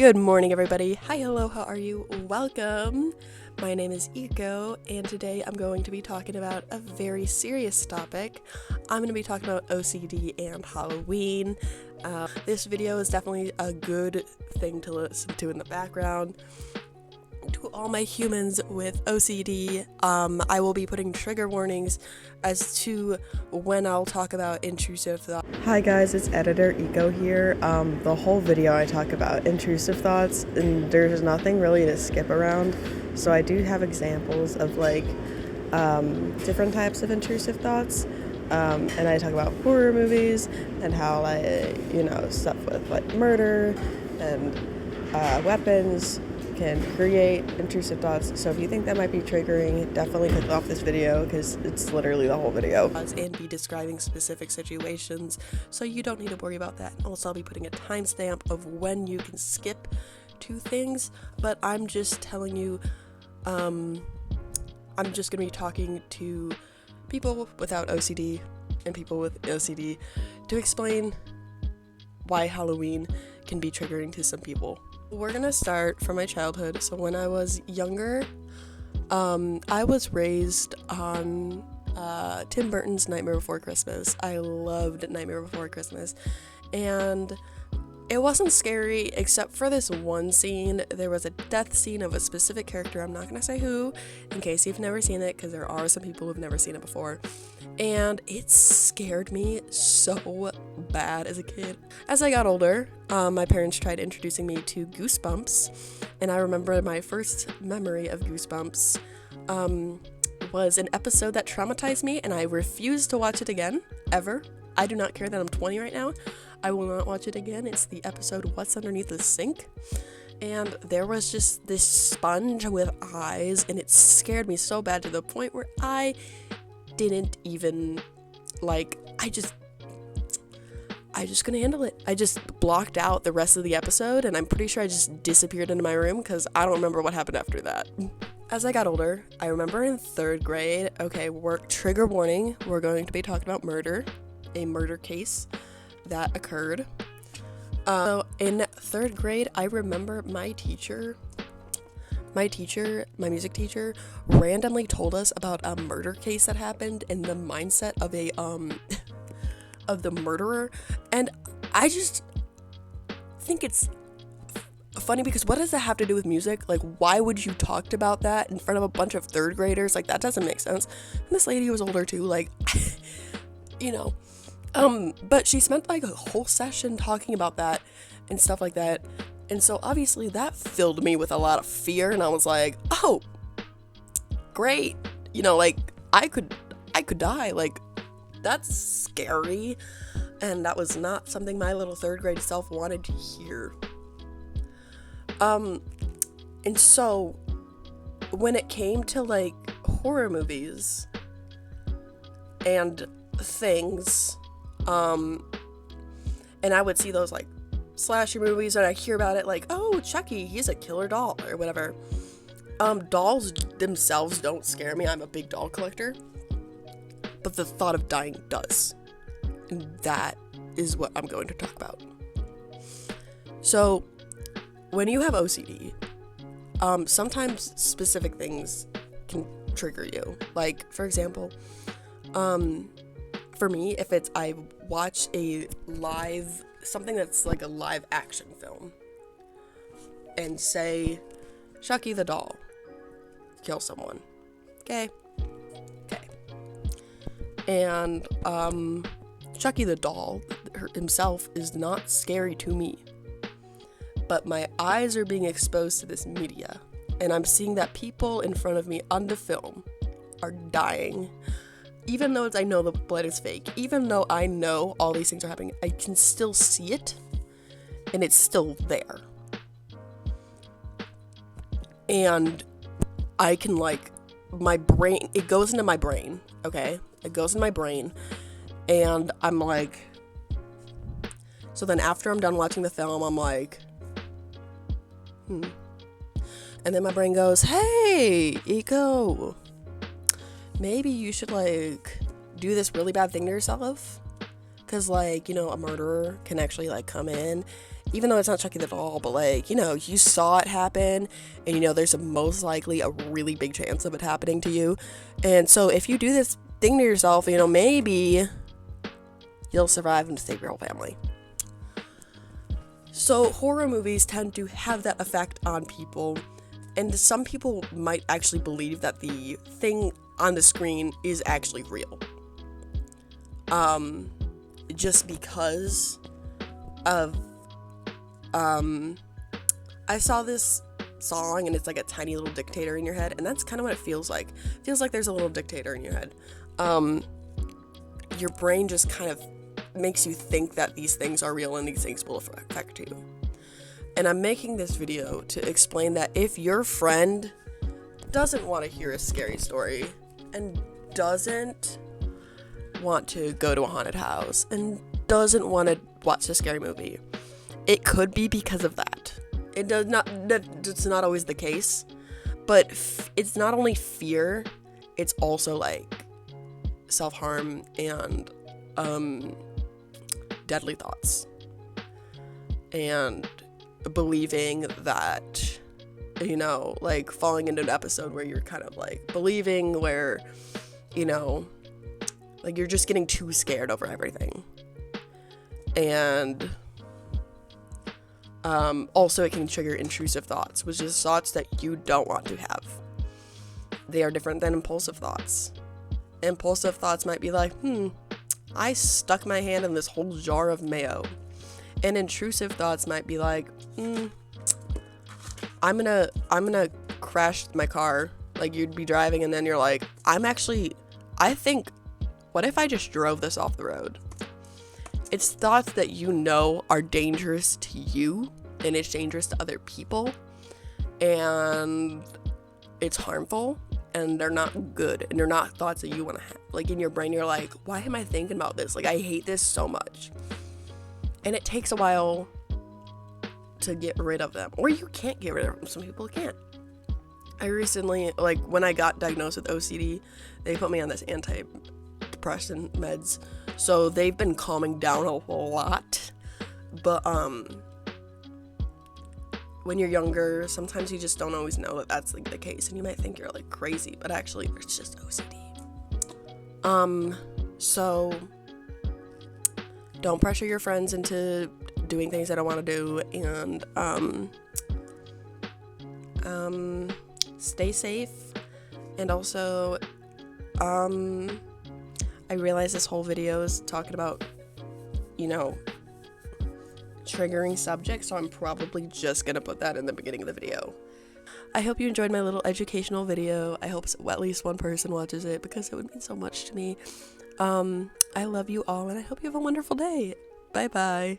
Good morning, everybody. Hi, hello, how are you? Welcome. My name is Iko, and today I'm going to be talking about a very serious topic. I'm going to be talking about OCD and Halloween. This video is definitely a good thing to listen to in the background. To all my humans with OCD, I will be putting trigger warnings as to when I'll talk about intrusive thoughts. Hi guys, it's editor Iko here. The whole video I talk about intrusive thoughts, and there's nothing really to skip around. So I do have examples of different types of intrusive thoughts. And I talk about horror movies and how stuff with murder and weapons can create intrusive thoughts. So if you think that might be triggering, definitely click off this video because it's literally the whole video. And be describing specific situations, so you don't need to worry about that. Also, I'll be putting a timestamp of when you can skip to things, but I'm just telling you, I'm just gonna be talking to people without OCD and people with OCD to explain why Halloween can be triggering to some people. We're gonna start from my childhood. So when I was younger, I was raised on Tim Burton's Nightmare Before Christmas. I loved Nightmare Before Christmas, and it wasn't scary except for this one scene. There was a death scene of a specific character. I'm not gonna say who, in case you've never seen it, because there are some people who've never seen it before. And it scared me so bad as a kid. As I got older, my parents tried introducing me to Goosebumps, and I remember my first memory of Goosebumps was an episode that traumatized me, and I refuse to watch it again, ever. I do not care that I'm 20 right now. I will not watch it again. It's the episode What's Underneath the Sink, and there was just this sponge with eyes, and it scared me so bad to the point where I didn't even I just couldn't handle it. I just blocked out the rest of the episode, and I'm pretty sure I just disappeared into my room because I don't remember what happened after that. As I got older, I remember in 3rd grade, trigger warning, we're going to be talking about murder, a murder case that occurred. So in 3rd grade, I remember my music teacher randomly told us about a murder case that happened and the mindset of of the murderer, and I just think it's funny because what does that have to do with music? Why would you talk about that in front of a bunch of 3rd graders? That doesn't make sense. And this lady was older too, but she spent a whole session talking about that and stuff like that. And so obviously that filled me with a lot of fear, and I was like, oh, great. I could die. That's scary. And that was not something my little 3rd grade self wanted to hear. And so when it came to horror movies and things, and I would see those slasher movies, and I hear about it oh, Chucky, he's a killer doll or whatever. Dolls themselves don't scare me. I'm a big doll collector, but the thought of dying does, and that is what I'm going to talk about. So when you have OCD, sometimes specific things can trigger you. For example, for me, if I watch something that's a live action film, and say Chucky the doll kill someone, okay, and Chucky the doll himself is not scary to me, but my eyes are being exposed to this media, and I'm seeing that people in front of me on the film are dying. Even though I know the blood is fake, even though I know all these things are happening, I can still see it, and it's still there. And I can my brain, it goes into my brain, okay? It goes in my brain, and I'm so then after I'm done watching the film, I'm and then my brain goes, hey, Iko, maybe you should do this really bad thing to yourself, because a murderer can actually come in even though it's not Chucky the doll, but like, you know, you saw it happen, and you know there's most likely a really big chance of it happening to you. And so if you do this thing to yourself, you know, maybe you'll survive and save your whole family. So horror movies tend to have that effect on people, and some people might actually believe that the thing on the screen is actually real. Just because of I saw this song, and it's like a tiny little dictator in your head, and that's kind of what it feels like. It feels like there's a little dictator in your head. Your brain just kind of makes you think that these things are real and these things will affect you. And I'm making this video to explain that if your friend doesn't want to hear a scary story and doesn't want to go to a haunted house and doesn't want to watch a scary movie, it could be because of that. It's not always the case, but it's not only fear, it's also like self-harm and deadly thoughts, and believing that, you know, like falling into an episode where you're kind of like believing where, you know, like you're just getting too scared over everything. And also it can trigger intrusive thoughts, which is thoughts that you don't want to have. They are different than impulsive thoughts. Impulsive thoughts might be like, I stuck my hand in this whole jar of mayo. And intrusive thoughts might be like, I'm gonna crash my car. Like, you'd be driving and then you're like, I think, what if I just drove this off the road? It's thoughts that you know are dangerous to you, and it's dangerous to other people, and it's harmful, and they're not good, and they're not thoughts that you want to have. Like, in your brain, you're like, why am I thinking about this? Like, I hate this so much. And it takes a while to get rid of them. Or you can't get rid of them. Some people can't. I recently, like, when I got diagnosed with OCD, they put me on this antidepressant meds. So they've been calming down a lot. But, when you're younger, sometimes you just don't always know that that's like the case, and you might think you're like crazy, but actually it's just OCD. So don't pressure your friends into doing things they don't want to do, and stay safe. And also, I realize this whole video is talking about, you know, triggering subjects, so I'm probably just gonna put that in the beginning of the video. I hope you enjoyed my little educational video. I hope at least one person watches it, because it would mean so much to me. I love you all, and I hope you have a wonderful day. Bye bye.